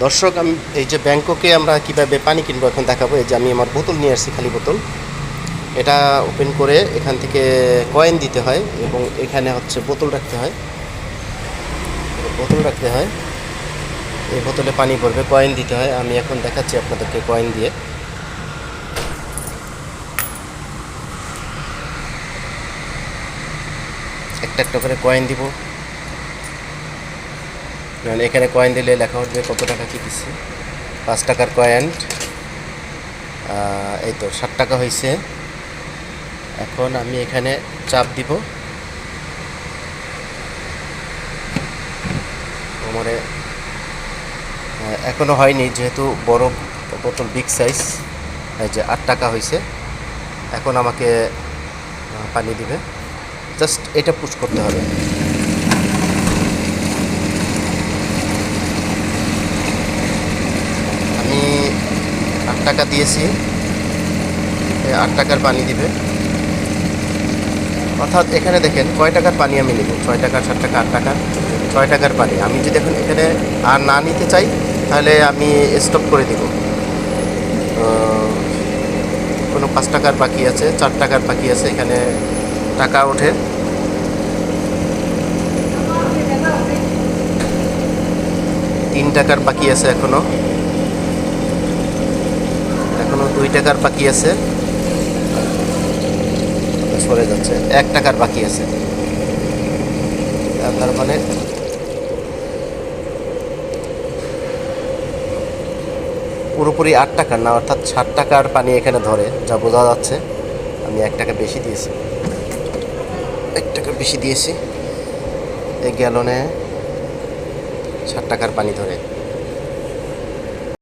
দর্শক, আমি এই যে ব্যাংককে আমরা কীভাবে পানি কিনবো এখন দেখাবো। এই যে আমি আমার বোতল নিয়ে আসছি, খালি বোতল। এটা ওপেন করে এখান থেকে কয়েন দিতে হয় এবং এখানে হচ্ছে বোতল রাখতে হয়। এই বোতলে পানি ভরবে, কয়েন দিতে হয়। আমি এখন দেখাচ্ছি আপনাদেরকে কয়েন দিয়ে। একটা একটা করে কয়েন দিব। এখানে কয়েন দিলে লেখা উঠবে কত টাকা কী দিচ্ছে। 5 টাকার কয়েন, এই তো 60 টাকা হয়েছে। এখন আমি এখানে চাপ দিব। আমার এখনও হয়নি, যেহেতু বড় বোতল, বিগ সাইজ। এই যে 8 টাকা হয়েছে। এখন আমাকে পানি দিবে, জাস্ট এটা পুশ করতে হবে। আমি 8 টাকা দিয়েছি, 8 টাকার পানি দিবে। অর্থাৎ এখানে দেখেন কয় টাকার পানি আমি নেব। 6 টাকা, 7 টাকা, 8 টাকা, 6 টাকার পানি। আমি যদি এখন এখানে আর না নিতে চাই, তাহলে আমি স্টপ করে দিব। কোনো 5 টাকার বাকি আছে, 4 টাকার বাকি আছে, এখানে টাকা ওঠে। 3 টাকার বাকি আছে, এখনও 2 টাকার বাকি আছে, সরে যাচ্ছে। 1 টাকার বাকি আছে। তার মানে পুরোপুরি 8 টাকার না, অর্থাৎ 60 টাকার পানি এখানে ধরে, যা বোঝা যাচ্ছে। আমি 1 টাকা বেশি দিয়েছি, 1 টাকা বেশি দিয়েছি। এই গ্যালনে 60 টাকার পানি ধরে।